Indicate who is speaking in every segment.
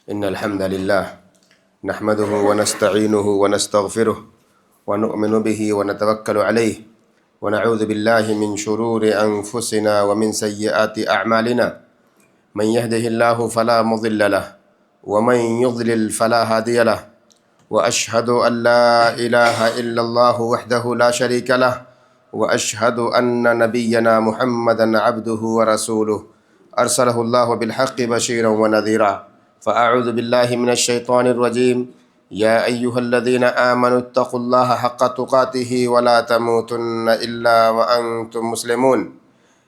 Speaker 1: إن الحمد لله نحمده ونستعينه ونستغفره ونؤمن به ونتوكل عليه ونعوذ بالله من شرور أنفسنا ومن سيئات أعمالنا من يهده الله فلا مضل له ومن يضلل فلا هادي له وأشهد أن لا إله إلا الله وحده لا شريك له وأشهد أن نبينا محمدا عبده ورسوله أرسله الله بالحق بشيرا ونذيرا فأعوذ بالله من الشيطان الرجيم يا أيها الذين آمنوا اتقوا الله حق تقاته ولا تموتن إلا وأنتم مسلمون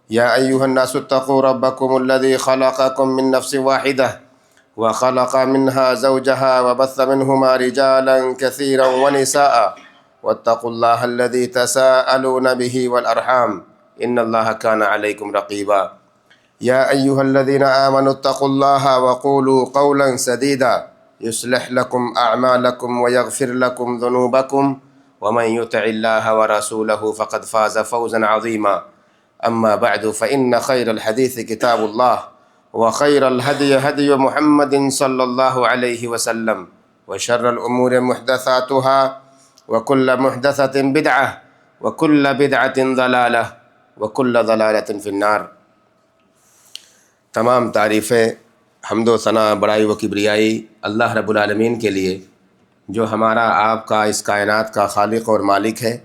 Speaker 1: يا أيها الناس اتقوا ربكم الذي خلقكم من نفس واحدة وخلق منها زوجها وبث منهما رجالا كثيرا ونساء واتقوا الله الذي تساءلون به والأرحام إن الله كان عليكم رقيبا يا أيها الذين آمنوا اتقوا الله وقولوا قولا سديدا يصلح لكم أعمالكم ويغفر لكم ذنوبكم ومن يطع الله ورسوله فقد فاز فوزا عظيما أما بعد فإن خير الحديث كتاب الله وخير الهدي هدي محمد صلى الله عليه وسلم وشر الأمور محدثاتها وكل محدثة بدعة وكل بدعة ضلالة وكل ضلالة في النار۔ تمام تعریفیں، حمد و ثنا، بڑائی و کبریائی اللہ رب العالمین کے لیے، جو ہمارا آپ کا اس کائنات کا خالق اور مالک ہے۔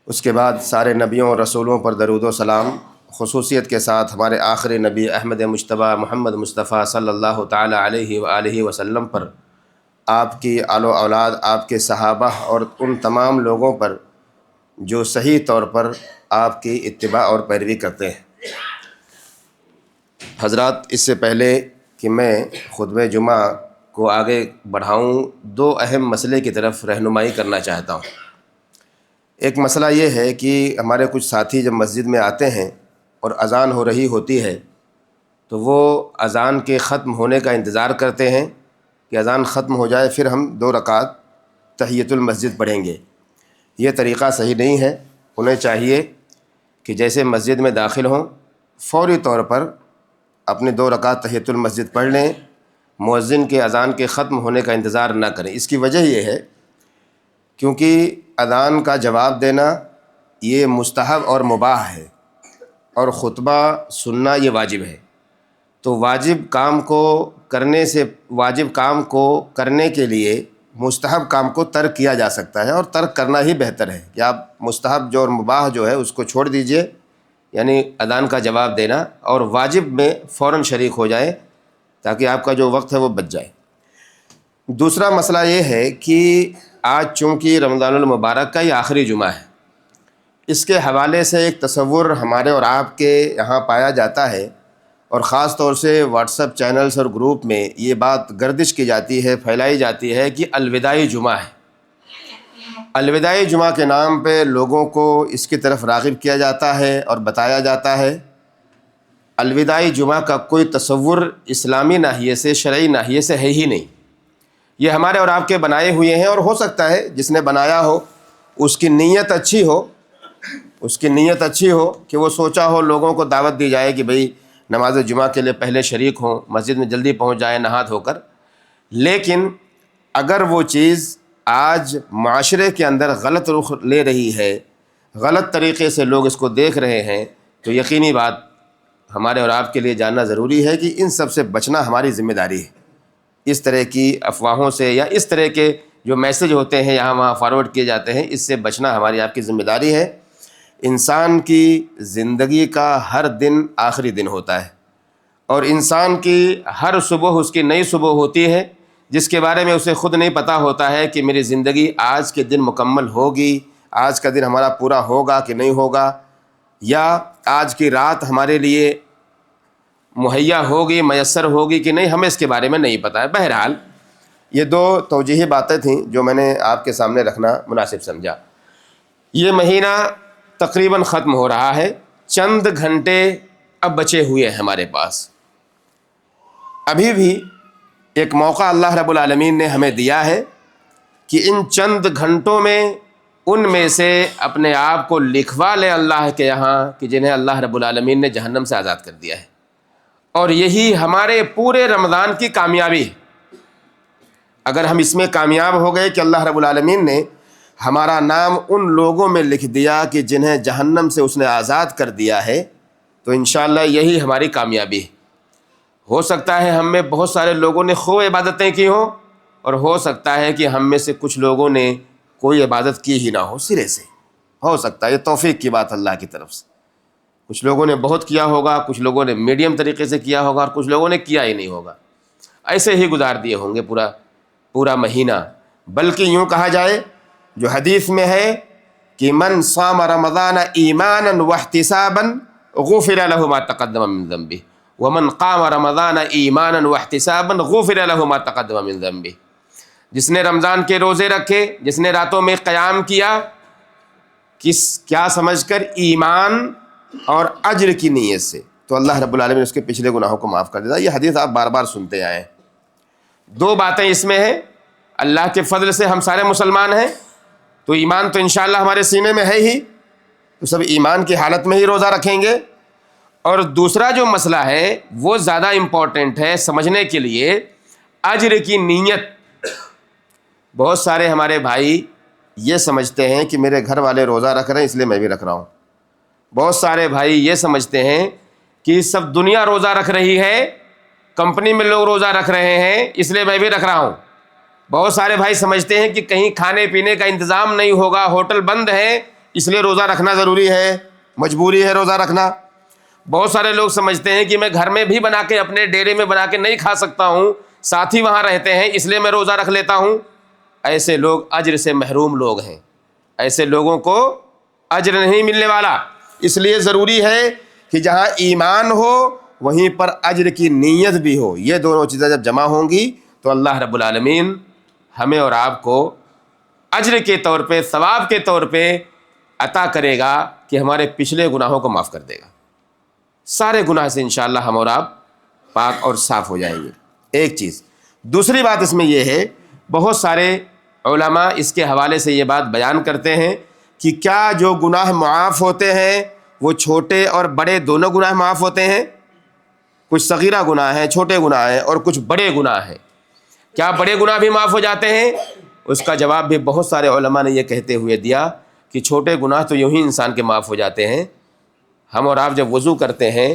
Speaker 1: اس کے بعد سارے نبیوں اور رسولوں پر درود و سلام، خصوصیت کے ساتھ ہمارے آخری نبی احمد مجتبیٰ محمد مصطفیٰ صلی اللہ تعالی علیہ وآلہ وسلم پر، آپ کی آل و اولاد، آپ کے صحابہ اور ان تمام لوگوں پر جو صحیح طور پر آپ کی اتباع اور پیروی کرتے ہیں۔ حضرات، اس سے پہلے کہ میں خطبہ جمعہ کو آگے بڑھاؤں، دو اہم مسئلے کی طرف رہنمائی کرنا چاہتا ہوں۔ ایک مسئلہ یہ ہے کہ ہمارے کچھ ساتھی جب مسجد میں آتے ہیں اور اذان ہو رہی ہوتی ہے تو وہ اذان کے ختم ہونے کا انتظار کرتے ہیں کہ اذان ختم ہو جائے پھر ہم 2 رکعت تحیۃ المسجد پڑھیں گے۔ یہ طریقہ صحیح نہیں ہے۔ انہیں چاہیے کہ جیسے مسجد میں داخل ہوں فوری طور پر اپنے 2 رکعت تحیۃ المسجد پڑھ لیں، مؤذن کے اذان کے ختم ہونے کا انتظار نہ کریں۔ اس کی وجہ یہ ہے کیونکہ اذان کا جواب دینا یہ مستحب اور مباح ہے، اور خطبہ سننا یہ واجب ہے۔ تو واجب کام کو کرنے کے لیے مستحب کام کو ترک کیا جا سکتا ہے، اور ترک کرنا ہی بہتر ہے کہ آپ مستحب جو اور مباح جو ہے اس کو چھوڑ دیجئے، یعنی اذان کا جواب دینا، اور واجب میں فوراً شریک ہو جائیں تاکہ آپ کا جو وقت ہے وہ بچ جائے۔ دوسرا مسئلہ یہ ہے کہ آج چونکہ رمضان المبارک کا یہ آخری جمعہ ہے، اس کے حوالے سے ایک تصور ہمارے اور آپ کے یہاں پایا جاتا ہے، اور خاص طور سے واٹس ایپ چینلز اور گروپ میں یہ بات گردش کی جاتی ہے، پھیلائی جاتی ہے کہ الوداعی جمعہ ہے۔ الوداعی جمعہ کے نام پہ لوگوں کو اس کی طرف راغب کیا جاتا ہے اور بتایا جاتا ہے۔ الوداعی جمعہ کا کوئی تصور اسلامی ناحیے سے، شرعی ناحیے سے ہے ہی نہیں۔ یہ ہمارے اور آپ کے بنائے ہوئے ہیں، اور ہو سکتا ہے جس نے بنایا ہو اس کی نیت اچھی ہو کہ وہ سوچا ہو لوگوں کو دعوت دی جائے کہ بھئی نماز جمعہ کے لیے پہلے شریک ہوں، مسجد میں جلدی پہنچ جائیں نہا دھو کر۔ لیکن اگر وہ چیز آج معاشرے کے اندر غلط رخ لے رہی ہے، غلط طریقے سے لوگ اس کو دیکھ رہے ہیں، تو یقینی بات ہمارے اور آپ کے لیے جاننا ضروری ہے کہ ان سب سے بچنا ہماری ذمہ داری ہے۔ اس طرح کی افواہوں سے یا اس طرح کے جو میسج ہوتے ہیں یہاں وہاں فارورڈ کیے جاتے ہیں، اس سے بچنا ہماری آپ کی ذمہ داری ہے۔ انسان کی زندگی کا ہر دن آخری دن ہوتا ہے، اور انسان کی ہر صبح اس کی نئی صبح ہوتی ہے، جس کے بارے میں اسے خود نہیں پتہ ہوتا ہے کہ میری زندگی آج کے دن مکمل ہوگی، آج کا دن ہمارا پورا ہوگا کہ نہیں ہوگا، یا آج کی رات ہمارے لیے مہیا ہوگی، میسر ہوگی کہ نہیں، ہمیں اس کے بارے میں نہیں پتہ ہے۔ بہرحال یہ 2 توجیہی باتیں تھیں جو میں نے آپ کے سامنے رکھنا مناسب سمجھا۔ یہ مہینہ تقریباً ختم ہو رہا ہے، چند گھنٹے اب بچے ہوئے ہیں ہمارے پاس۔ ابھی بھی ایک موقع اللہ رب العالمین نے ہمیں دیا ہے کہ ان چند گھنٹوں میں ان میں سے اپنے آپ کو لکھوا لے اللہ کے یہاں کہ جنہیں اللہ رب العالمین نے جہنم سے آزاد کر دیا ہے، اور یہی ہمارے پورے رمضان کی کامیابی ہے۔ اگر ہم اس میں کامیاب ہو گئے کہ اللہ رب العالمین نے ہمارا نام ان لوگوں میں لکھ دیا کہ جنہیں جہنم سے اس نے آزاد کر دیا ہے، تو انشاءاللہ یہی ہماری کامیابی ہے۔ ہو سکتا ہے ہم میں بہت سارے لوگوں نے خوب عبادتیں کی ہوں، اور ہو سکتا ہے کہ ہم میں سے کچھ لوگوں نے کوئی عبادت کی ہی نہ ہو سرے سے، ہو سکتا ہے، یہ توفیق کی بات اللہ کی طرف سے۔ کچھ لوگوں نے بہت کیا ہوگا، کچھ لوگوں نے میڈیم طریقے سے کیا ہوگا، اور کچھ لوگوں نے کیا ہی نہیں ہوگا، ایسے ہی گزار دیے ہوں گے پورا مہینہ۔ بلکہ یوں کہا جائے جو حدیث میں ہے کہ من صام رمضان ایمانا واحتسابا غفر له ما تقدم من ذنبه ومن قام رمضان ایمانا واحتسابا غفر له ما تقدم من ذنبه، جس نے رمضان کے روزے رکھے، جس نے راتوں میں قیام کیا، کیا سمجھ کر؟ ایمان اور اجر کی نیت سے، تو اللہ رب العالمین اس کے پچھلے گناہوں کو معاف کر دیتا ہے۔ یہ حدیث آپ بار بار سنتے آئے ہیں۔ دو باتیں اس میں ہیں، اللہ کے فضل سے ہم سارے مسلمان ہیں، تو ایمان تو انشاءاللہ ہمارے سینے میں ہے ہی، تو سب ایمان کی حالت میں ہی روزہ رکھیں گے۔ اور دوسرا جو مسئلہ ہے وہ زیادہ امپورٹنٹ ہے سمجھنے کے لیے، اجر کی نیت۔ بہت سارے ہمارے بھائی یہ سمجھتے ہیں کہ میرے گھر والے روزہ رکھ رہے ہیں اس لیے میں بھی رکھ رہا ہوں۔ بہت سارے بھائی یہ سمجھتے ہیں کہ سب دنیا روزہ رکھ رہی ہے، کمپنی میں لوگ روزہ رکھ رہے ہیں اس لیے میں بھی رکھ رہا ہوں۔ بہت سارے بھائی سمجھتے ہیں کہ کہیں کھانے پینے کا انتظام نہیں ہوگا، ہوٹل بند ہے اس لیے روزہ رکھنا ضروری ہے، مجبوری ہے روزہ رکھنا۔ بہت سارے لوگ سمجھتے ہیں کہ میں گھر میں بھی بنا کے، اپنے ڈیرے میں بنا کے نہیں کھا سکتا ہوں، ساتھی وہاں رہتے ہیں اس لیے میں روزہ رکھ لیتا ہوں۔ ایسے لوگ اجر سے محروم لوگ ہیں، ایسے لوگوں کو اجر نہیں ملنے والا۔ اس لیے ضروری ہے کہ جہاں ایمان ہو وہیں پر اجر کی نیت بھی ہو۔ یہ دونوں چیزیں جب جمع ہوں گی تو اللہ رب العالمین ہمیں اور آپ کو اجر کے طور پہ، ثواب کے طور پہ عطا کرے گا کہ ہمارے پچھلے گناہوں کو معاف کر دے گا۔ سارے گناہ سے انشاءاللہ ہم اور آپ پاک اور صاف ہو جائیں گے۔ ایک چیز۔ دوسری بات اس میں یہ ہے، بہت سارے علماء اس کے حوالے سے یہ بات بیان کرتے ہیں کہ کیا جو گناہ معاف ہوتے ہیں وہ چھوٹے اور بڑے دونوں گناہ معاف ہوتے ہیں؟ کچھ صغیرہ گناہ ہیں، چھوٹے گناہ ہیں، اور کچھ بڑے گناہ ہیں۔ کیا بڑے گناہ بھی معاف ہو جاتے ہیں؟ اس کا جواب بھی بہت سارے علماء نے یہ کہتے ہوئے دیا کہ چھوٹے گناہ تو یوں ہی انسان کے معاف ہو جاتے ہیں۔ ہم اور آپ جب وضو کرتے ہیں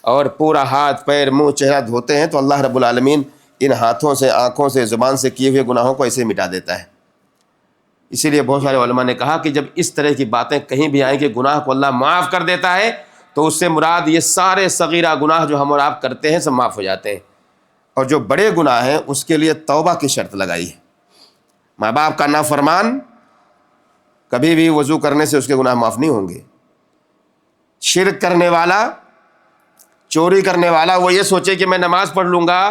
Speaker 1: اور پورا ہاتھ پیر منہ چہرہ دھوتے ہیں تو اللہ رب العالمین ان ہاتھوں سے، آنکھوں سے، زبان سے کیے ہوئے گناہوں کو ایسے مٹا دیتا ہے۔ اسی لیے بہت سارے علماء نے کہا کہ جب اس طرح کی باتیں کہیں بھی آئیں کہ گناہ کو اللہ معاف کر دیتا ہے تو اس سے مراد یہ سارے صغیرہ گناہ جو ہم اور آپ کرتے ہیں سب معاف ہو جاتے ہیں، اور جو بڑے گناہ ہیں اس کے لیے توبہ کی شرط لگائی ہے۔ ماں باپ کا نافرمان کبھی بھی وضو کرنے سے اس کے گناہ معاف نہیں ہوں گے۔ شرک کرنے والا، چوری کرنے والا، وہ یہ سوچے کہ میں نماز پڑھ لوں گا،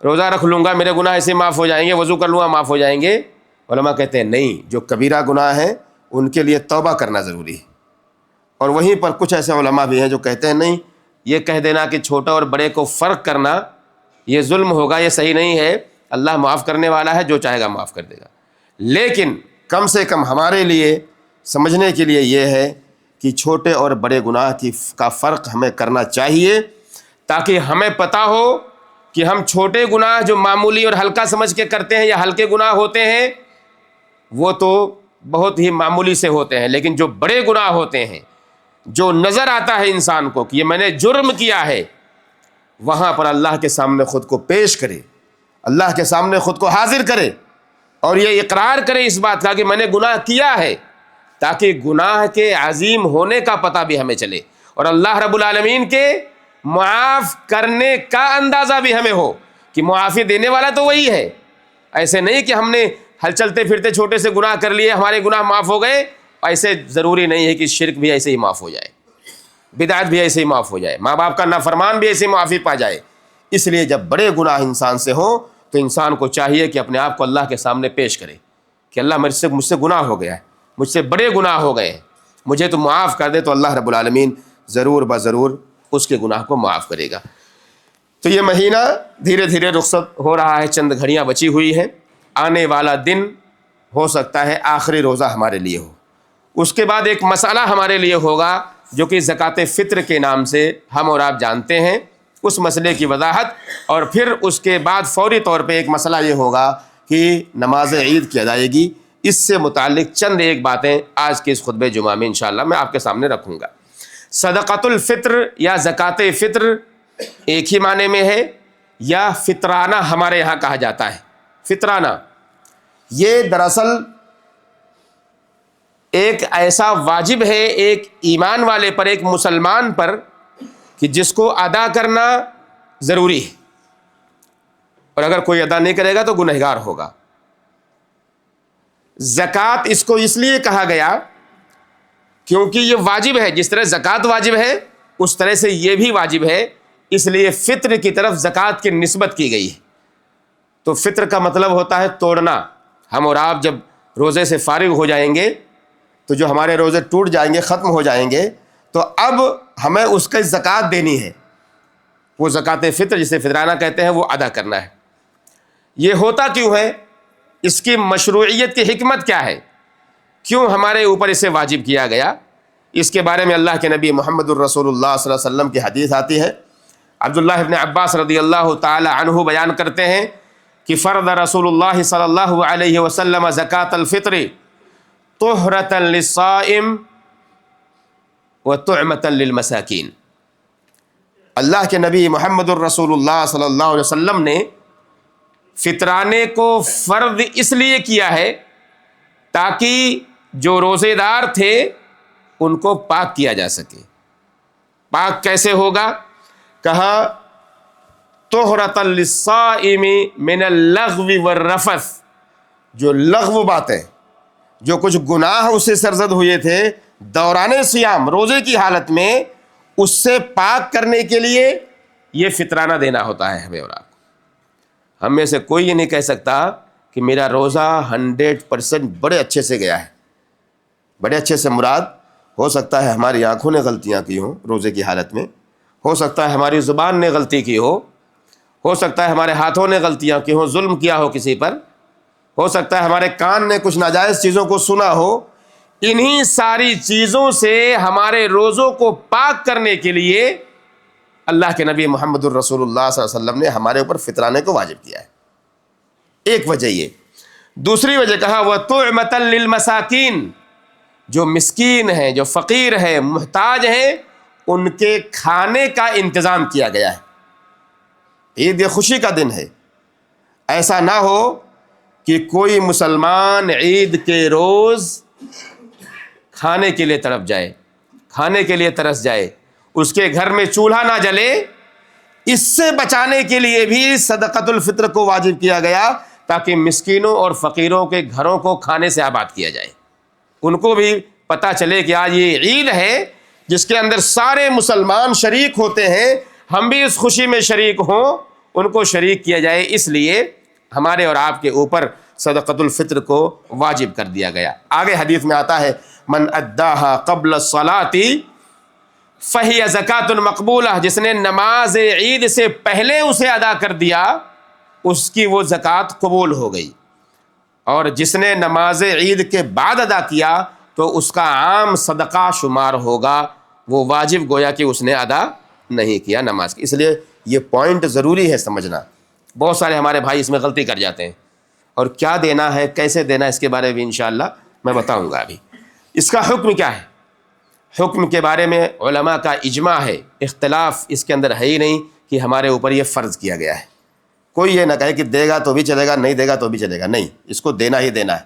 Speaker 1: روزہ رکھ لوں گا، میرے گناہ ایسے معاف ہو جائیں گے، وضو کر لوں گا معاف ہو جائیں گے۔ علماء کہتے ہیں نہیں، جو کبیرہ گناہ ہیں ان کے لیے توبہ کرنا ضروری ہے۔ اور وہیں پر کچھ ایسے علماء بھی ہیں جو کہتے ہیں نہیں، یہ کہہ دینا کہ چھوٹا اور بڑے کو فرق کرنا یہ ظلم ہوگا، یہ صحیح نہیں ہے۔ اللہ معاف کرنے والا ہے، جو چاہے گا معاف کر دے گا۔ لیکن کم سے کم ہمارے لیے سمجھنے کے لیے یہ ہے کہ چھوٹے اور بڑے گناہ کا فرق ہمیں کرنا چاہیے، تاکہ ہمیں پتہ ہو کہ ہم چھوٹے گناہ جو معمولی اور ہلکا سمجھ کے کرتے ہیں یا ہلکے گناہ ہوتے ہیں وہ تو بہت ہی معمولی سے ہوتے ہیں، لیکن جو بڑے گناہ ہوتے ہیں، جو نظر آتا ہے انسان کو کہ یہ میں نے جرم کیا ہے، وہاں پر اللہ کے سامنے خود کو پیش کرے، اللہ کے سامنے خود کو حاضر کرے اور یہ اقرار کرے اس بات کا کہ میں نے گناہ کیا ہے، تاکہ گناہ کے عظیم ہونے کا پتہ بھی ہمیں چلے اور اللہ رب العالمین کے معاف کرنے کا اندازہ بھی ہمیں ہو کہ معافی دینے والا تو وہی ہے۔ ایسے نہیں کہ ہم نے ہل چلتے پھرتے چھوٹے سے گناہ کر لیے، ہمارے گناہ معاف ہو گئے، ایسے ضروری نہیں ہے کہ شرک بھی ایسے ہی معاف ہو جائے، بدعت بھی ایسے ہی معاف ہو جائے، ماں باپ کا نافرمان بھی ایسے معافی پا جائے۔ اس لیے جب بڑے گناہ انسان سے ہوں تو انسان کو چاہیے کہ اپنے آپ کو اللہ کے سامنے پیش کرے کہ اللہ مجھ سے گناہ ہو گیا ہے، مجھ سے بڑے گناہ ہو گئے ہیں، مجھے تو معاف کر دے، تو اللہ رب العالمین ضرور بضرور اس کے گناہ کو معاف کرے گا۔ تو یہ مہینہ دھیرے دھیرے رخصت ہو رہا ہے، چند گھڑیاں بچی ہوئی ہیں۔ آنے والا دن ہو سکتا ہے آخری روزہ ہمارے لیے ہو، اس کے بعد ایک مسئلہ ہمارے لیے ہوگا جو کہ زکوٰۃ فطر کے نام سے ہم اور آپ جانتے ہیں، اس مسئلے کی وضاحت، اور پھر اس کے بعد فوری طور پہ ایک مسئلہ یہ ہوگا کہ نماز عید کی ادائیگی۔ اس سے متعلق چند ایک باتیں آج کے اس خطبہ جمعہ میں انشاءاللہ میں آپ کے سامنے رکھوں گا۔ صدقۃ الفطر یا زکوٰۃ فطر ایک ہی معنی میں ہے، یا فطرانہ ہمارے یہاں کہا جاتا ہے۔ فطرانہ یہ دراصل ایک ایسا واجب ہے ایک ایمان والے پر، ایک مسلمان پر، کہ جس کو ادا کرنا ضروری ہے، اور اگر کوئی ادا نہیں کرے گا تو گنہگار ہوگا۔ زکوٰۃ اس کو اس لیے کہا گیا کیونکہ یہ واجب ہے، جس طرح زکوٰۃ واجب ہے اس طرح سے یہ بھی واجب ہے، اس لیے فطر کی طرف زکوٰۃ کی نسبت کی گئی ہے۔ تو فطر کا مطلب ہوتا ہے توڑنا۔ ہم اور آپ جب روزے سے فارغ ہو جائیں گے تو جو ہمارے روزے ٹوٹ جائیں گے، ختم ہو جائیں گے، تو اب ہمیں اس کا زکوٰۃ دینی ہے، وہ زکوٰۃ فطر جسے فطرانہ کہتے ہیں، وہ ادا کرنا ہے۔ یہ ہوتا کیوں ہے؟ اس کی مشروعیت کی حکمت کیا ہے؟ کیوں ہمارے اوپر اسے واجب کیا گیا؟ اس کے بارے میں اللہ کے نبی محمد الرسول اللہ صلی اللہ علیہ وسلم کی حدیث آتی ہے۔ عبداللہ ابن عباس رضی اللہ تعالی عنہ بیان کرتے ہیں کہ فرض رسول اللہ صلی اللہ علیہ وسلم زکوٰۃ الفطر طہرۃ للصائم وطعمۃ للمساکین۔ اللہ کے نبی محمد الرسول اللہ صلی اللہ علیہ وسلم نے فطرانے کو فرض اس لیے کیا ہے تاکہ جو روزے دار تھے ان کو پاک کیا جا سکے۔ پاک کیسے ہوگا؟ کہا طہرۃ للصائم من اللغو والرفث، جو لغو باتیں، جو کچھ گناہ اسے سرزد ہوئے تھے دوران صیام روزے کی حالت میں، اس سے پاک کرنے کے لیے یہ فطرانہ دینا ہوتا ہے ہمیں اور آپ کو۔ ہم میں سے کوئی یہ نہیں کہہ سکتا کہ میرا روزہ 100% بڑے اچھے سے گیا ہے۔ بڑے اچھے سے مراد ہو سکتا ہے ہماری آنکھوں نے غلطیاں کی ہوں روزے کی حالت میں، ہو سکتا ہے ہماری زبان نے غلطی کی ہو سکتا ہے ہمارے ہاتھوں نے غلطیاں کی ہوں، ظلم کیا ہو کسی پر، ہو سکتا ہے ہمارے کان نے کچھ ناجائز چیزوں کو سنا ہو۔ انہی ساری چیزوں سے ہمارے روزوں کو پاک کرنے کے لیے اللہ کے نبی محمد الرسول اللہ صلی اللہ علیہ وسلم نے ہمارے اوپر فطرانے کو واجب کیا ہے۔ ایک وجہ یہ۔ دوسری وجہ کہا وَطُعْمَةً لِّلْمَسَاكِينَ، جو مسکین ہیں، جو فقیر ہیں، محتاج ہیں، ان کے کھانے کا انتظام کیا گیا ہے۔ عید خوشی کا دن ہے، ایسا نہ ہو کہ کوئی مسلمان عید کے روز کھانے کے لیے تڑپ جائے، کھانے کے لیے ترس جائے، اس کے گھر میں چولہا نہ جلے۔ اس سے بچانے کے لیے بھی صدقۃ الفطر کو واجب کیا گیا تاکہ مسکینوں اور فقیروں کے گھروں کو کھانے سے آباد کیا جائے، ان کو بھی پتہ چلے کہ آج یہ عید ہے جس کے اندر سارے مسلمان شریک ہوتے ہیں، ہم بھی اس خوشی میں شریک ہوں، ان کو شریک کیا جائے۔ اس لیے ہمارے اور آپ کے اوپر صدقۃ الفطر کو واجب کر دیا گیا۔ آگے حدیث میں آتا ہے من اداہا قبل الصلاۃ فہی زکوٰۃ مقبولہ، جس نے نماز عید سے پہلے اسے ادا کر دیا اس کی وہ زکوٰۃ قبول ہو گئی، اور جس نے نماز عید کے بعد ادا کیا تو اس کا عام صدقہ شمار ہوگا، وہ واجب گویا کہ اس نے ادا نہیں کیا نماز کی۔ اس لیے یہ پوائنٹ ضروری ہے سمجھنا۔ بہت سارے ہمارے بھائی اس میں غلطی کر جاتے ہیں، اور کیا دینا ہے، کیسے دینا ہے، اس کے بارے میں بھی انشاءاللہ میں بتاؤں گا۔ ابھی اس کا حکم کیا ہے؟ حکم کے بارے میں علماء کا اجماع ہے، اختلاف اس کے اندر ہے ہی نہیں کہ ہمارے اوپر یہ فرض کیا گیا ہے۔ کوئی یہ نہ کہے کہ دے گا تو بھی چلے گا، نہیں دے گا تو بھی چلے گا، نہیں، اس کو دینا ہی دینا ہے،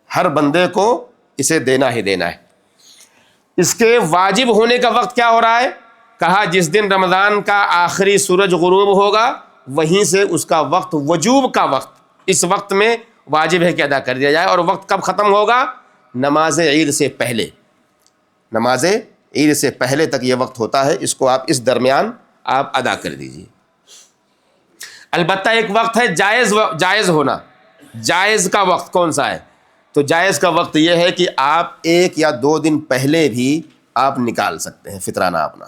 Speaker 1: ہر بندے کو اسے دینا ہی دینا ہے۔ اس کے واجب ہونے کا وقت کیا ہو رہا ہے؟ کہا جس دن رمضان کا آخری سورج غروب ہوگا وہیں سے اس کا وقت، وجوب کا وقت، اس وقت میں واجب ہے کہ ادا کر دیا جائے۔ اور وقت کب ختم ہوگا؟ نماز عید سے پہلے، نماز عید سے پہلے تک یہ وقت ہوتا ہے، اس کو آپ اس درمیان آپ ادا کر دیجیے۔ البتہ ایک وقت ہے جائز ہونا۔ جائز کا وقت کون سا ہے؟ تو جائز کا وقت یہ ہے کہ آپ 1 یا 2 دن پہلے بھی آپ نکال سکتے ہیں فطرانہ اپنا۔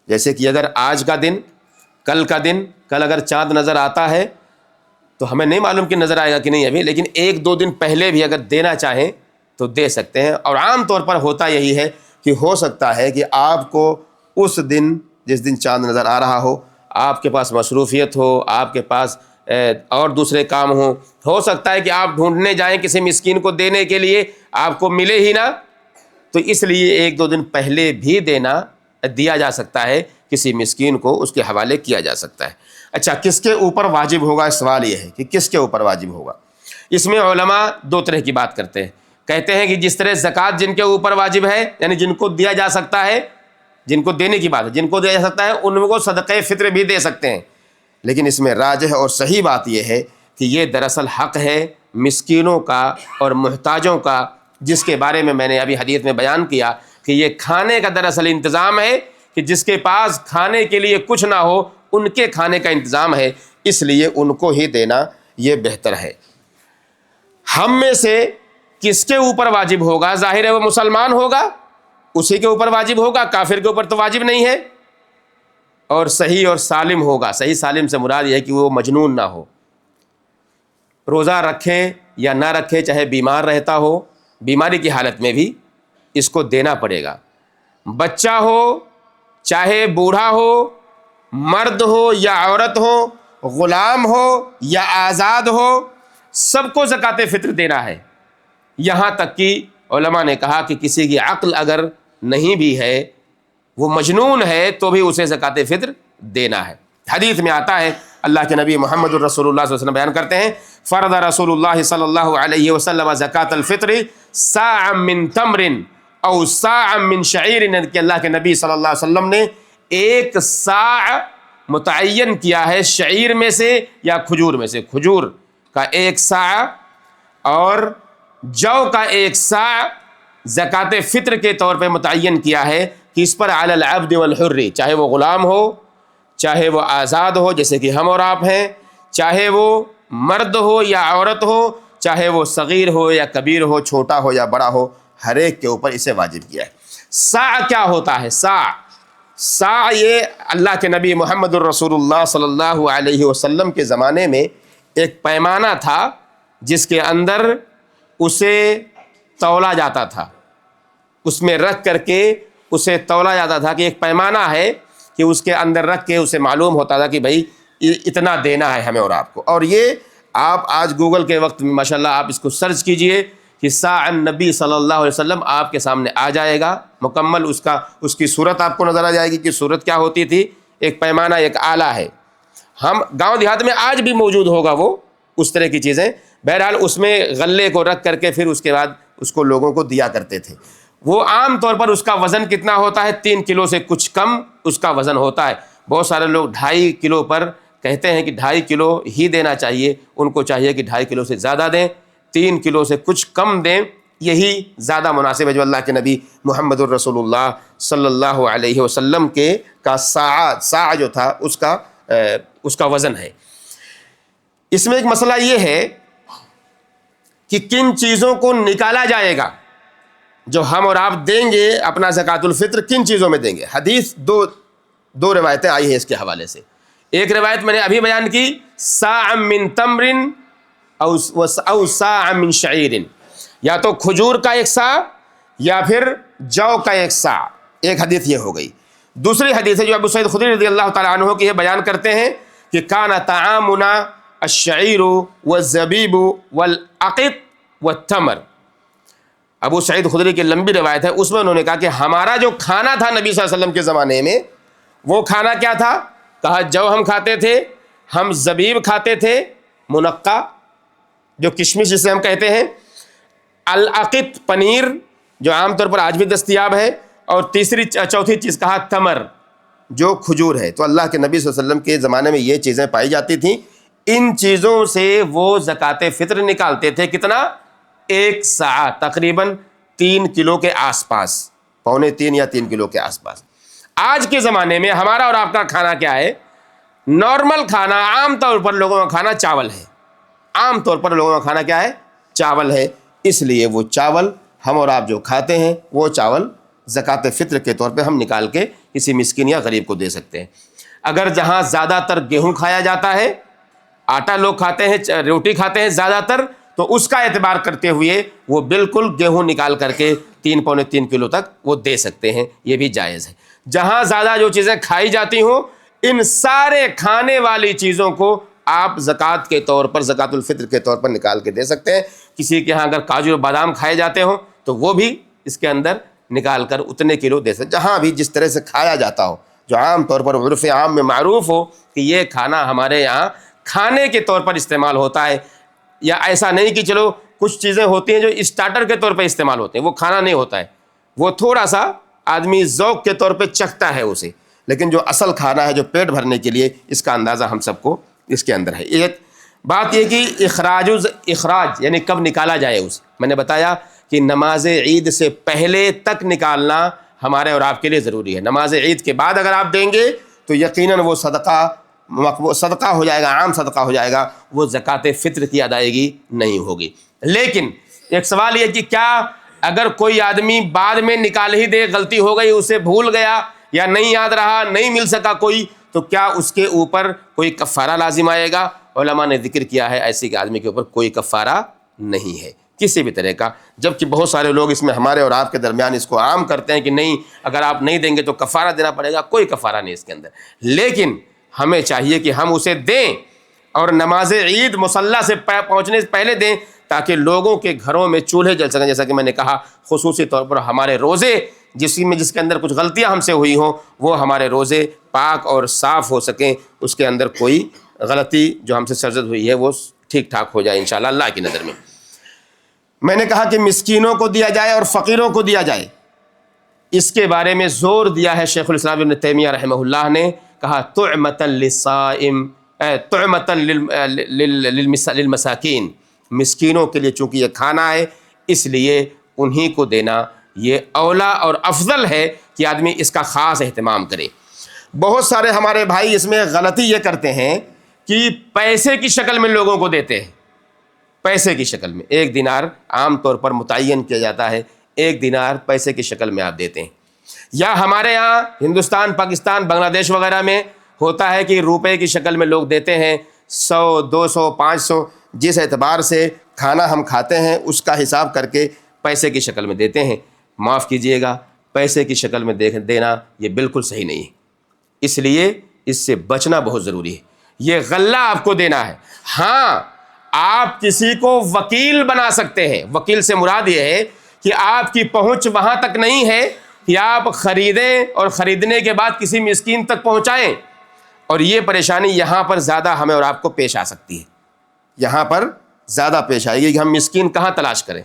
Speaker 1: جیسے کہ اگر آج کا دن، کل کا دن، کل اگر چاند نظر آتا ہے تو ہمیں نہیں معلوم کہ نظر آئے گا کہ نہیں ابھی، لیکن 1-2 دن پہلے بھی اگر دینا چاہیں تو دے سکتے ہیں۔ اور عام طور پر ہوتا یہی ہے کہ ہو سکتا ہے کہ آپ کو اس دن جس دن چاند نظر آ رہا ہو، آپ کے پاس مصروفیت ہو، آپ کے پاس اور دوسرے کام ہوں، ہو سکتا ہے کہ آپ ڈھونڈنے جائیں کسی مسکین کو دینے کے لیے، آپ کو ملے ہی نہ، تو اس لیے 1-2 دن پہلے بھی دیا جا سکتا ہے، کسی مسکین کو اس کے حوالے کیا جا سکتا ہے۔ اچھا، کس کے اوپر واجب ہوگا؟ سوال یہ ہے کہ کس کے اوپر واجب ہوگا۔ اس میں علماء 2 طرح کی بات کرتے ہیں۔ کہتے ہیں کہ جس طرح زکوٰۃ جن کے اوپر واجب ہے، یعنی جن کو دیا جا سکتا ہے، جن کو دینے کی بات ہے، جن کو دیا جا سکتا ہے ان کو صدقہ فطر بھی دے سکتے ہیں، لیکن اس میں راجح اور صحیح بات یہ ہے کہ یہ دراصل حق ہے مسکینوں کا اور محتاجوں کا، جس کے بارے میں نے ابھی حدیث میں بیان کیا کہ یہ کھانے کا دراصل انتظام ہے، کہ جس کے پاس کھانے کے لیے کچھ نہ ہو ان کے کھانے کا انتظام ہے، اس لیے ان کو ہی دینا یہ بہتر ہے۔ ہم میں سے کس کے اوپر واجب ہوگا؟ ظاہر ہے وہ مسلمان ہوگا، اسی کے اوپر واجب ہوگا، کافر کے اوپر تو واجب نہیں ہے۔ اور صحیح اور سالم ہوگا۔ صحیح سالم سے مراد یہ ہے کہ وہ مجنون نہ ہو، روزہ رکھے یا نہ رکھے، چاہے بیمار رہتا ہو، بیماری کی حالت میں بھی اس کو دینا پڑے گا۔ بچہ ہو چاہے بوڑھا ہو، مرد ہو یا عورت ہو، غلام ہو یا آزاد ہو، سب کو زکوٰۃ فطر دینا ہے۔ یہاں تک کہ علماء نے کہا کہ کسی کی عقل اگر نہیں بھی ہے، وہ مجنون ہے، تو بھی اسے زکوٰۃ فطر دینا ہے۔ حدیث میں آتا ہے، اللہ کے نبی محمد الرسول اللہ صلی اللہ علیہ وسلم بیان کرتے ہیں، فرض رسول اللہ صلی اللہ علیہ وسلم زکوٰۃ الفطر صاع من تمر او صاع من شعیر، کہ اللہ کے نبی صلی اللہ علیہ وسلم نے 1 صاع متعین کیا ہے شعیر میں سے یا کھجور میں سے، کھجور کا 1 صاع اور جو کا 1 صاع زکوٰۃ فطر کے طور پہ متعین کیا ہے، کہ اس پر علی العبد والحر، چاہے وہ غلام ہو، چاہے وہ آزاد ہو جیسے کہ ہم اور آپ ہیں، چاہے وہ مرد ہو یا عورت ہو، چاہے وہ صغیر ہو یا کبیر ہو، چھوٹا ہو یا بڑا ہو، ہر ایک کے اوپر اسے واجب کیا ہے۔ صاع کیا ہوتا ہے؟ صاع یہ اللہ کے نبی محمد الرسول اللہ صلی اللہ علیہ وسلم کے زمانے میں ایک پیمانہ تھا، جس کے اندر اسے تولا جاتا تھا، اس میں رکھ کر کے اسے تولا جاتا تھا، کہ ایک پیمانہ ہے کہ اس کے اندر رکھ کے اسے معلوم ہوتا تھا کہ بھائی اتنا دینا ہے ہمیں اور آپ کو۔ اور یہ آپ آج گوگل کے وقت میں ماشاءاللہ آپ اس کو سرچ کیجئے کہ صاع النبی صلی اللہ علیہ وسلم، آپ کے سامنے آ جائے گا مکمل، اس کی صورت آپ کو نظر آ جائے گی کہ صورت کیا ہوتی تھی۔ ایک پیمانہ، ایک آلہ ہے، ہم گاؤں دیہات میں آج بھی موجود ہوگا وہ اس طرح کی چیزیں۔ بہرحال اس میں غلے کو رکھ کر کے پھر اس کے بعد اس کو لوگوں کو دیا کرتے تھے۔ وہ عام طور پر اس کا وزن کتنا ہوتا ہے؟ 3 کلو سے کچھ کم اس کا وزن ہوتا ہے۔ بہت سارے لوگ 2.5 کلو پر کہتے ہیں کہ 2.5 کلو ہی دینا چاہیے، ان کو چاہیے کہ 2.5 کلو سے زیادہ دیں، 3 کلو سے کچھ کم دیں، یہی زیادہ مناسب ہے جو اللہ کے نبی محمد الرسول اللہ صلی اللہ علیہ وسلم کا صاع جو تھا اس کا وزن ہے۔ اس میں ایک مسئلہ یہ ہے کہ کن چیزوں کو نکالا جائے گا جو ہم اور آپ دیں گے اپنا زکوٰۃ الفطر، کن چیزوں میں دیں گے؟ حدیث دو روایتیں آئی ہیں اس کے حوالے سے۔ ایک روایت میں نے ابھی بیان کی، صاع من تمر او صاع من شعیر، یا تو کھجور کا 1 صاع یا پھر جو کا 1 صاع، ایک حدیث یہ ہو گئی۔ دوسری حدیث ہے جو ابو سعید خدری رضی اللہ تعالیٰ عنہ کی یہ بیان کرتے ہیں کہ کان طعامنا الشعیر والزبیب والعقط والتمر۔ ابو سعید خدری کی لمبی روایت ہے، اس میں انہوں نے کہا کہ ہمارا جو کھانا تھا نبی صلی اللہ علیہ وسلم کے زمانے میں، وہ کھانا کیا تھا؟ کہا جو ہم کھاتے تھے، ہم زبیب کھاتے تھے، منقع جو کشمش جسے ہم کہتے ہیں، العقط پنیر جو عام طور پر آج بھی دستیاب ہے، اور چوتھی چیز کہا تمر جو کھجور ہے۔ تو اللہ کے نبی صلی اللہ علیہ وسلم کے زمانے میں یہ چیزیں پائی جاتی تھیں، ان چیزوں سے وہ زکوٰۃ فطر نکالتے تھے۔ کتنا؟ 1 صاع، تقریباً 3 کلو کے آس پاس، 2.25 یا 3 کلو کے آس پاس۔ آج کے زمانے میں ہمارا اور آپ کا کھانا کیا ہے؟ نارمل کھانا، عام طور پر لوگوں کا کھانا چاول ہے۔ عام طور پر لوگوں کا کھانا کیا ہے؟ چاول ہے۔ اس لیے وہ چاول ہم اور آپ جو کھاتے ہیں، وہ چاول زکوٰۃ فطر کے طور پہ ہم نکال کے کسی مسکین یا غریب کو دے سکتے ہیں۔ اگر جہاں زیادہ تر گیہوں کھایا جاتا ہے، آٹا لوگ کھاتے ہیں، روٹی کھاتے ہیں زیادہ تر، تو اس کا اعتبار کرتے ہوئے وہ بالکل گیہوں نکال کر کے 3 پونے 3 کلو تک وہ دے سکتے ہیں، یہ بھی جائز ہے۔ جہاں زیادہ جو چیزیں کھائی جاتی ہوں ان سارے کھانے والی چیزوں کو آپ زکوٰۃ کے طور پر، زکوٰۃ الفطر کے طور پر نکال کے دے سکتے ہیں۔ کسی کے ہاں اگر کاجو اور بادام کھائے جاتے ہوں تو وہ بھی اس کے اندر نکال کر اتنے کلو دے سکتے، جہاں بھی جس طرح سے کھایا جاتا ہو، جو عام طور پر عرف عام میں معروف ہو کہ یہ کھانا ہمارے یہاں کھانے کے طور پر استعمال ہوتا ہے۔ یا ایسا نہیں کہ چلو کچھ چیزیں ہوتی ہیں جو اسٹارٹر کے طور پر استعمال ہوتے ہیں، وہ کھانا نہیں ہوتا ہے، وہ تھوڑا سا آدمی ذوق کے طور پہ چکھتا ہے اسے، لیکن جو اصل کھانا ہے جو پیٹ بھرنے کے لیے، اس کا اندازہ ہم سب کو اس کے اندر ہے۔ ایک بات یہ کہ اخراج یعنی کب نکالا جائے اسے، میں نے بتایا کہ نماز عید سے پہلے تک نکالنا ہمارے اور آپ کے لیے ضروری ہے۔ نماز عید کے بعد اگر آپ دیں گے تو یقیناً وہ صدقہ ہو جائے گا، عام صدقہ ہو جائے گا، وہ زکوٰۃ فطر کی ادائیگی نہیں ہوگی۔ لیکن ایک سوال یہ کہ کیا اگر کوئی آدمی بعد میں نکال ہی دے، غلطی ہو گئی، اسے بھول گیا یا نہیں یاد رہا، نہیں مل سکا کوئی، تو کیا اس کے اوپر کوئی کفارہ لازم آئے گا؟ علماء نے ذکر کیا ہے ایسے کہ آدمی کے اوپر کوئی کفارہ نہیں ہے کسی بھی طرح کا، جبکہ بہت سارے لوگ اس میں ہمارے اور آپ کے درمیان اس کو عام کرتے ہیں کہ نہیں، اگر آپ نہیں دیں گے تو کفارہ دینا پڑے گا۔ کوئی کفارہ نہیں اس کے اندر، لیکن ہمیں چاہیے کہ ہم اسے دیں اور نماز عید مصلی سے پہنچنے سے پہلے دیں، تاکہ لوگوں کے گھروں میں چولہے جل سکیں۔ جیسا کہ میں نے کہا، خصوصی طور پر ہمارے روزے جس کے اندر کچھ غلطیاں ہم سے ہوئی ہوں، وہ ہمارے روزے پاک اور صاف ہو سکیں، اس کے اندر کوئی غلطی جو ہم سے سرزد ہوئی ہے وہ ٹھیک ٹھاک ہو جائے انشاءاللہ اللہ کی نظر میں۔ میں نے کہا کہ مسکینوں کو دیا جائے اور فقیروں کو دیا جائے، اس کے بارے میں زور دیا ہے شیخ الاسلام ابن تیمیہ رحمہ اللہ نے، کہا طعمۃ للصائم، طعمۃ للمساکین، مسکینوں کے لیے چونکہ یہ کھانا ہے اس لیے انہی کو دینا یہ اولا اور افضل ہے کہ آدمی اس کا خاص اہتمام کرے۔ بہت سارے ہمارے بھائی اس میں غلطی یہ کرتے ہیں کہ پیسے کی شکل میں لوگوں کو دیتے ہیں، پیسے کی شکل میں 1 دینار عام طور پر متعین کیا جاتا ہے، 1 دینار پیسے کی شکل میں آپ دیتے ہیں۔ یا ہمارے یہاں ہندوستان، پاکستان، بنگلہ دیش وغیرہ میں ہوتا ہے کہ روپے کی شکل میں لوگ دیتے ہیں، 100 200 500 جس اعتبار سے کھانا ہم کھاتے ہیں اس کا حساب کر کے پیسے کی شکل میں دیتے ہیں۔ معاف کیجئے گا، پیسے کی شکل میں دینا یہ بالکل صحیح نہیں ہے، اس لیے اس سے بچنا بہت ضروری ہے۔ یہ غلہ آپ کو دینا ہے۔ ہاں، آپ کسی کو وکیل بنا سکتے ہیں، وکیل سے مراد یہ ہے کہ آپ کی پہنچ وہاں تک نہیں ہے کہ آپ خریدیں اور خریدنے کے بعد کسی مسکین تک پہنچائیں، اور یہ پریشانی یہاں پر زیادہ ہمیں اور آپ کو پیش آ سکتی ہے، یہاں پر زیادہ پیش آئے گی کہ ہم مسکین کہاں تلاش کریں،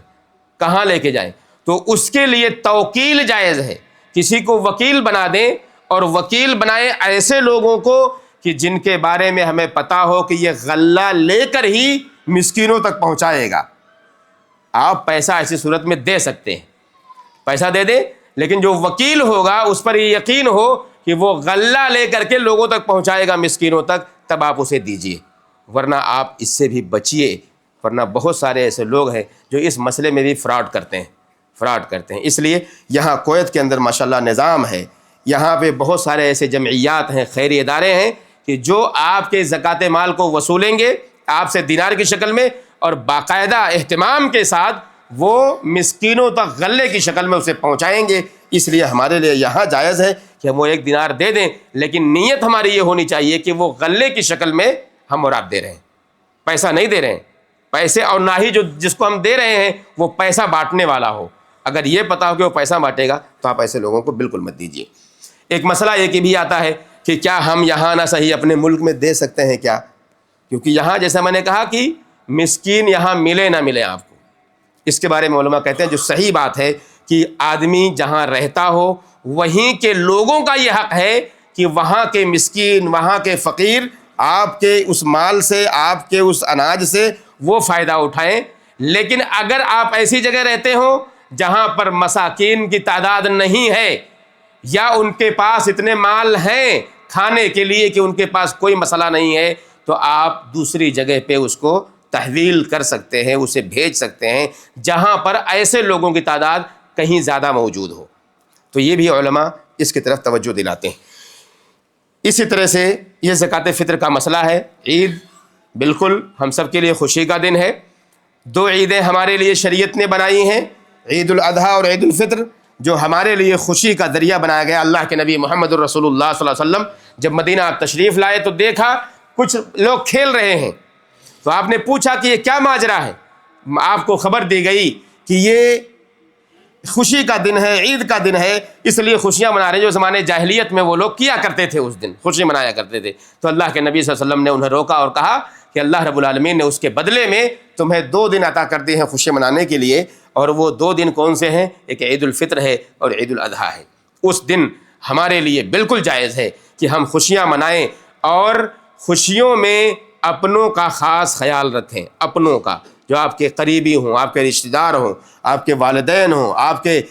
Speaker 1: کہاں لے کے جائیں۔ تو اس کے لیے توکیل جائز ہے، کسی کو وکیل بنا دیں، اور وکیل بنائیں ایسے لوگوں کو کہ جن کے بارے میں ہمیں پتا ہو کہ یہ غلہ لے کر ہی مسکینوں تک پہنچائے گا۔ آپ پیسہ ایسی صورت میں دے سکتے ہیں، پیسہ دے دیں، لیکن جو وکیل ہوگا اس پر یہ یقین ہو کہ وہ غلہ لے کر کے لوگوں تک پہنچائے گا، مسکینوں تک، تب آپ اسے دیجئے، ورنہ آپ اس سے بھی بچیے، ورنہ بہت سارے ایسے لوگ ہیں جو اس مسئلے میں بھی فراڈ کرتے ہیں۔ اس لیے یہاں کویت کے اندر ماشاءاللہ نظام ہے، یہاں پہ بہت سارے ایسے جمعیات ہیں، خیری ادارے ہیں کہ جو آپ کے زکوٰۃ مال کو وصولیں گے آپ سے دینار کی شکل میں، اور باقاعدہ اہتمام کے ساتھ وہ مسکینوں تک غلے کی شکل میں اسے پہنچائیں گے۔ اس لیے ہمارے لیے یہاں جائز ہے کہ ہم وہ 1 دینار دے دیں، لیکن نیت ہماری یہ ہونی چاہیے کہ وہ غلے کی شکل میں ہم اور آپ دے رہے ہیں، پیسہ نہیں دے رہے ہیں، پیسے، اور نہ ہی جس کو ہم دے رہے ہیں وہ پیسہ بانٹنے والا ہو۔ اگر یہ پتا ہو کہ وہ پیسہ بانٹے گا تو آپ ایسے لوگوں کو بالکل مت دیجیے۔ ایک مسئلہ یہ کہ بھی آتا ہے کہ کیا ہم یہاں نہ صحیح اپنے ملک میں دے سکتے ہیں کیا؟ کیونکہ یہاں جیسا میں نے کہا کہ مسکین یہاں ملے نہ ملے آپ کو، اس کے بارے میں علماء کہتے ہیں جو صحیح بات ہے کہ آدمی جہاں رہتا ہو وہیں کے لوگوں کا یہ حق ہے کہ وہاں کے مسکین، وہاں کے فقیر آپ کے اس مال سے، آپ کے اس اناج سے وہ فائدہ اٹھائیں۔ لیکن اگر آپ ایسی جگہ رہتے ہو جہاں پر مساکین کی تعداد نہیں ہے، یا ان کے پاس اتنے مال ہیں کھانے کے لیے کہ ان کے پاس کوئی مسئلہ نہیں ہے، تو آپ دوسری جگہ پہ اس کو تحویل کر سکتے ہیں، اسے بھیج سکتے ہیں جہاں پر ایسے لوگوں کی تعداد کہیں زیادہ موجود ہو۔ تو یہ بھی علماء اس کی طرف توجہ دلاتے ہیں۔ اسی طرح سے یہ زکوٰۃ فطر کا مسئلہ ہے۔ عید بالکل ہم سب کے لیے خوشی کا دن ہے۔ 2 عیدیں ہمارے لیے شریعت نے بنائی ہیں، عید الاضحیٰ اور عید الفطر جو ہمارے لیے خوشی کا ذریعہ بنایا گیا. اللہ کے نبی محمد الرسول اللہ صلی اللہ علیہ وسلم جب مدینہ تشریف لائے تو دیکھا کچھ لوگ کھیل رہے ہیں، تو آپ نے پوچھا کہ یہ کیا ماجرا ہے؟ آپ کو خبر دی گئی کہ یہ خوشی کا دن ہے، عید کا دن ہے، اس لیے خوشیاں منا رہے ہیں جو زمانے جاہلیت میں وہ لوگ کیا کرتے تھے، اس دن خوشی منایا کرتے تھے. تو اللہ کے نبی صلی اللہ علیہ وسلم نے انہیں روکا اور کہا کہ اللہ رب العالمین نے اس کے بدلے میں تمہیں 2 دن عطا کر دیے ہیں خوشی منانے کے لیے، اور وہ 2 دن کون سے ہیں؟ ایک عید الفطر ہے اور عید الاضحیٰ ہے. اس دن ہمارے لیے بالکل جائز ہے کہ ہم خوشیاں منائیں اور خوشیوں میں اپنوں کا خاص خیال رکھیں. اپنوں کا، جو آپ کے قریبی ہوں، آپ کے رشتہ دار ہوں، آپ کے والدین ہوں، آپ کے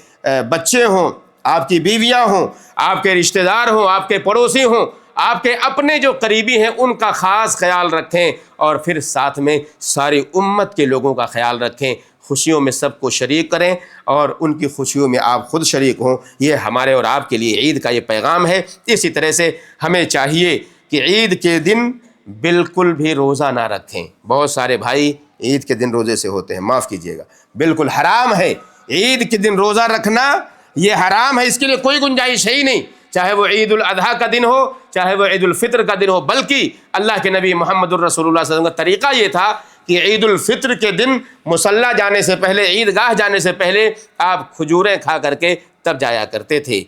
Speaker 1: بچے ہوں، آپ کی بیویاں ہوں، آپ کے رشتہ دار ہوں، آپ کے پڑوسی ہوں، آپ کے اپنے جو قریبی ہیں ان کا خاص خیال رکھیں، اور پھر ساتھ میں ساری امت کے لوگوں کا خیال رکھیں. خوشیوں میں سب کو شریک کریں اور ان کی خوشیوں میں آپ خود شریک ہوں. یہ ہمارے اور آپ کے لیے عید کا یہ پیغام ہے. اسی طرح سے ہمیں چاہیے کہ عید کے دن بالکل بھی روزہ نہ رکھیں. بہت سارے بھائی عید کے دن روزے سے ہوتے ہیں، معاف کیجیے گا، بالکل حرام ہے. عید کے دن روزہ رکھنا یہ حرام ہے، اس کے لیے کوئی گنجائش ہے ہی نہیں، چاہے وہ عید الاضحیٰ کا دن ہو، چاہے وہ عید الفطر کا دن ہو. بلکہ اللہ کے نبی محمد الرسول اللہ صلی اللہ علیہ وسلم کا طریقہ یہ تھا کہ عید الفطر کے دن مصلی جانے سے پہلے، عیدگاہ جانے سے پہلے آپ کھجوریں کھا کر کے تب جایا کرتے تھے.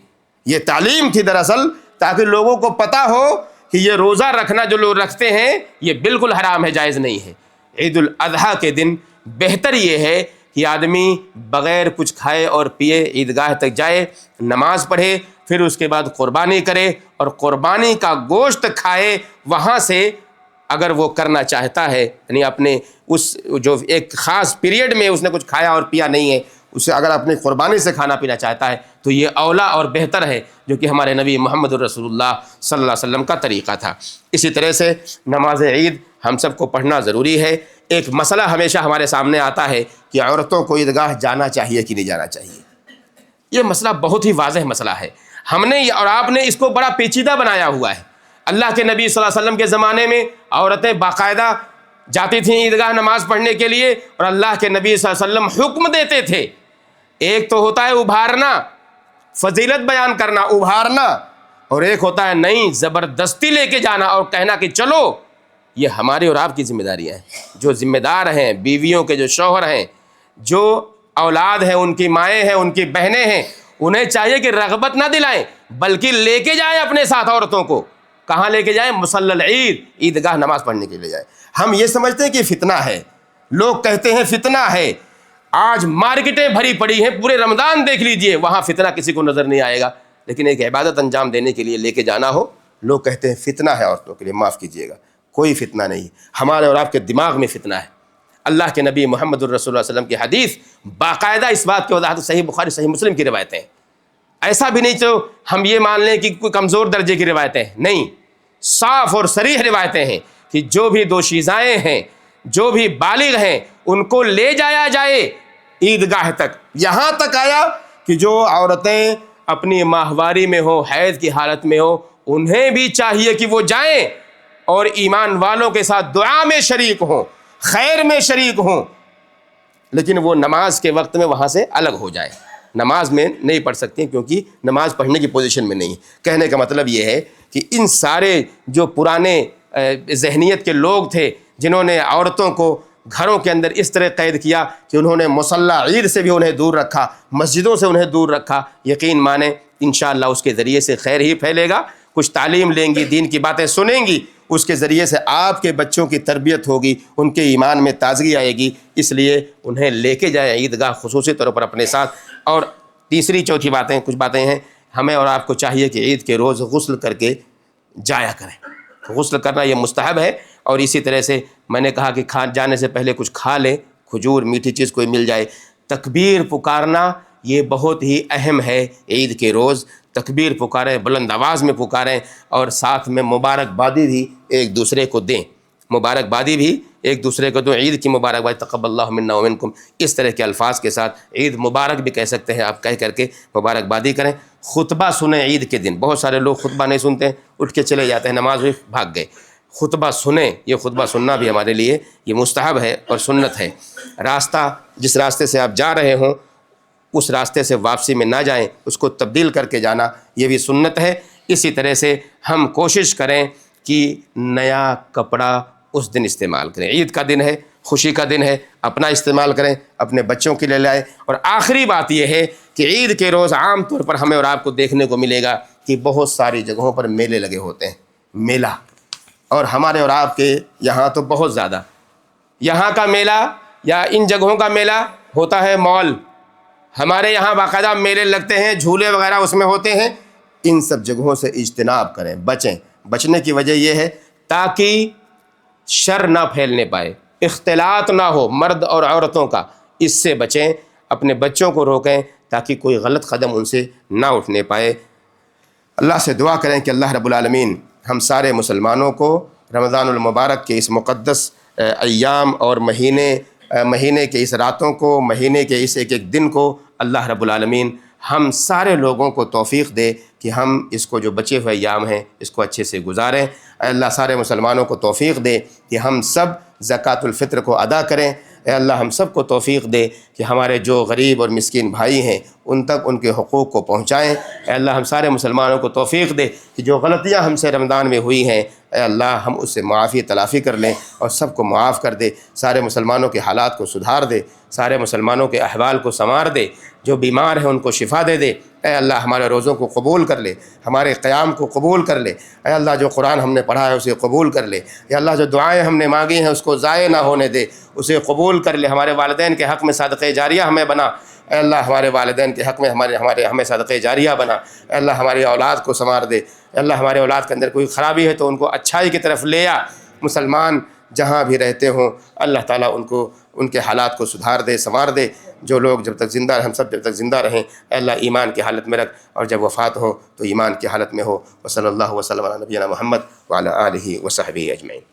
Speaker 1: یہ تعلیم تھی دراصل، تاکہ لوگوں کو پتہ ہو کہ یہ روزہ رکھنا جو لوگ رکھتے ہیں یہ بالکل حرام ہے، جائز نہیں ہے. عید الاضحیٰ کے دن بہتر یہ ہے کہ آدمی بغیر کچھ کھائے اور پیے عیدگاہ تک جائے، نماز پڑھے، پھر اس کے بعد قربانی کرے اور قربانی کا گوشت کھائے. وہاں سے اگر وہ کرنا چاہتا ہے، یعنی اپنے اس جو ایک خاص پیریڈ میں اس نے کچھ کھایا اور پیا نہیں ہے، اسے اگر اپنی قربانی سے کھانا پینا چاہتا ہے تو یہ اولا اور بہتر ہے، جو کہ ہمارے نبی محمد الرسول اللہ صلی اللہ علیہ وسلم کا طریقہ تھا. اسی طرح سے نماز عید ہم سب کو پڑھنا ضروری ہے. ایک مسئلہ ہمیشہ ہمارے سامنے آتا ہے کہ عورتوں کو عیدگاہ جانا چاہیے کہ نہیں جانا چاہیے. یہ مسئلہ بہت ہی واضح مسئلہ ہے. ہم نے اور آپ نے اس کو بڑا پیچیدہ بنایا ہوا ہے. اللہ کے نبی صلی اللہ علیہ وسلم کے زمانے میں عورتیں باقاعدہ جاتی تھیں عیدگاہ نماز پڑھنے کے لیے، اور اللہ کے نبی صلی اللہ علیہ وسلم حکم دیتے تھے. ایک تو ہوتا ہے ابھارنا، فضیلت بیان کرنا، ابھارنا، اور ایک ہوتا ہے نہیں زبردستی لے کے جانا اور کہنا کہ چلو. یہ ہماری اور آپ کی ذمہ داریاں ہیں. جو ذمہ دار ہیں، بیویوں کے جو شوہر ہیں، جو اولاد ہیں، ان کی مائیں ہیں، ان کی بہنیں ہیں، انہیں چاہیے کہ رغبت نہ دلائیں بلکہ لے کے جائیں اپنے ساتھ عورتوں کو. کہاں لے کے جائیں؟ مصلی العید، عیدگاہ نماز پڑھنے کے لیے جائیں. ہم یہ سمجھتے ہیں کہ فتنہ ہے، لوگ کہتے ہیں فتنہ ہے. آج مارکیٹیں بھری پڑی ہیں، پورے رمضان دیکھ لیجئے، وہاں فتنہ کسی کو نظر نہیں آئے گا. لیکن ایک عبادت انجام دینے کے لیے لے کے جانا ہو، لوگ کہتے ہیں فتنہ ہے عورتوں کے لیے. معاف کیجیے گا، کوئی فتنہ نہیں. ہمارے اور آپ کے دماغ میں فتنہ ہے. اللہ کے نبی محمد الرسول اللہ علیہ وسلم کی حدیث باقاعدہ اس بات کی وضاحت، صحیح بخاری صحیح مسلم کی روایتیں ہیں. ایسا بھی نہیں تو ہم یہ مان لیں کہ کوئی کمزور درجے کی روایتیں ہیں، نہیں، صاف اور صریح روایتیں ہیں کہ جو بھی دوشیزائیں ہیں، جو بھی بالغ ہیں، ان کو لے جایا جائے عیدگاہ تک. یہاں تک آیا کہ جو عورتیں اپنی ماہواری میں ہو، حیض کی حالت میں ہو، انہیں بھی چاہیے کہ وہ جائیں اور ایمان والوں کے ساتھ دعا میں شریک ہوں، خیر میں شریک ہوں، لیکن وہ نماز کے وقت میں وہاں سے الگ ہو جائیں. نماز میں نہیں پڑھ سکتی کیونکہ نماز پڑھنے کی پوزیشن میں نہیں. کہنے کا مطلب یہ ہے کہ ان سارے جو پرانے ذہنیت کے لوگ تھے جنہوں نے عورتوں کو گھروں کے اندر اس طرح قید کیا کہ انہوں نے مصلی عید سے بھی انہیں دور رکھا، مسجدوں سے انہیں دور رکھا، یقین مانیں انشاءاللہ اس کے ذریعے سے خیر ہی پھیلے گا. کچھ تعلیم لیں گی، دین کی باتیں سنیں گی، اس کے ذریعے سے آپ کے بچوں کی تربیت ہوگی، ان کے ایمان میں تازگی آئے گی. اس لیے انہیں لے کے جائیں عیدگاہ خصوصی طور پر اپنے ساتھ. اور تیسری چوتھی باتیں، کچھ باتیں ہیں، ہمیں اور آپ کو چاہیے کہ عید کے روز غسل کر کے جایا کریں. غسل کرنا یہ مستحب ہے. اور اسی طرح سے میں نے کہا کہ جانے سے پہلے کچھ کھا لیں، کھجور، میٹھی چیز کوئی مل جائے. تکبیر پکارنا یہ بہت ہی اہم ہے. عید کے روز تکبیر پکاریں، بلند آواز میں پکاریں، اور ساتھ میں مبارکبادی بھی ایک دوسرے کو دیں. مبارکبادی بھی ایک دوسرے کو دیں. عید کی مبارکباد، تقبل اللہ منا ومنکم، اس طرح کے الفاظ کے ساتھ عید مبارک بھی کہہ سکتے ہیں آپ، کہہ کر کے مبارکبادی کریں. خطبہ سنیں عید کے دن. بہت سارے لوگ خطبہ نہیں سنتے ہیں، اٹھ کے چلے جاتے ہیں، نماز بھی بھاگ گئے. خطبہ سنیں. یہ خطبہ سننا بھی ہمارے لیے یہ مستحب ہے اور سنت ہے. راستہ جس راستے سے آپ جا رہے ہوں اس راستے سے واپسی میں نہ جائیں، اس کو تبدیل کر کے جانا یہ بھی سنت ہے۔ اسی طرح سے ہم کوشش کریں کہ نیا کپڑا اس دن استعمال کریں، عید کا دن ہے، خوشی کا دن ہے، اپنا استعمال کریں، اپنے بچوں کے لیے لائیں۔ اور آخری بات یہ ہے کہ عید کے روز عام طور پر ہمیں اور آپ کو دیکھنے کو ملے گا کہ بہت ساری جگہوں پر میلے لگے ہوتے ہیں، میلہ، اور ہمارے اور آپ کے یہاں تو بہت زیادہ، یہاں کا میلہ یا ان جگہوں کا میلہ ہوتا ہے مال، ہمارے یہاں باقاعدہ میلے لگتے ہیں، جھولے وغیرہ اس میں ہوتے ہیں۔ ان سب جگہوں سے اجتناب کریں، بچیں۔ بچنے کی وجہ یہ ہے تاکہ شر نہ پھیلنے پائے، اختلاط نہ ہو مرد اور عورتوں کا، اس سے بچیں، اپنے بچوں کو روکیں تاکہ کوئی غلط قدم ان سے نہ اٹھنے پائے۔ اللہ سے دعا کریں کہ اللہ رب العالمین ہم سارے مسلمانوں کو رمضان المبارک کے اس مقدس ایام اور مہینے کے اس راتوں کو، مہینے کے اس ایک ایک دن کو اللہ رب العالمین ہم سارے لوگوں کو توفیق دے کہ ہم اس کو جو بچے ہوئے ایام ہیں اس کو اچھے سے گزاریں۔ اے اللہ سارے مسلمانوں کو توفیق دے کہ ہم سب زکوٰۃ الفطر کو ادا کریں۔ اے اللہ ہم سب کو توفیق دے کہ ہمارے جو غریب اور مسکین بھائی ہیں ان تک ان کے حقوق کو پہنچائیں۔ اے اللہ ہم سارے مسلمانوں کو توفیق دے کہ جو غلطیاں ہم سے رمضان میں ہوئی ہیں اے اللہ ہم اس سے معافی تلافی کر لیں اور سب کو معاف کر دے، سارے مسلمانوں کے حالات کو سدھار دے، سارے مسلمانوں کے احوال کو سنوار دے، جو بیمار ہیں ان کو شفا دے دے۔ اے اللہ ہمارے روزوں کو قبول کر لے، ہمارے قیام کو قبول کر لے۔ اے اللہ جو قرآن ہم نے پڑھا ہے اسے قبول کر لے۔ اے اللہ جو دعائیں ہم نے مانگی ہیں اس کو ضائع نہ ہونے دے، اسے قبول کر لے۔ ہمارے والدین کے حق میں صدقہ جاریہ ہمیں بنا۔ اے اللہ ہمارے والدین کے حق میں ہمیں صدقہ جاریہ بنا۔ اے اللہ ہماری اولاد کو سنوار دے۔ اے اللہ ہمارے اولاد کے اندر کوئی خرابی ہے تو ان کو اچھائی کی طرف لے آ۔ مسلمان جہاں بھی رہتے ہوں اللہ تعالیٰ ان کے حالات کو سدھار دے، سنوار دے۔ جو لوگ جب تک زندہ ہم سب جب تک زندہ رہیں اے اللہ ایمان کی حالت میں رکھ، اور جب وفات ہو تو ایمان کی حالت میں ہو۔ وصلی اللہ وسلم علی نبینا محمد وعلی آلہ وصحبہ اجمعین۔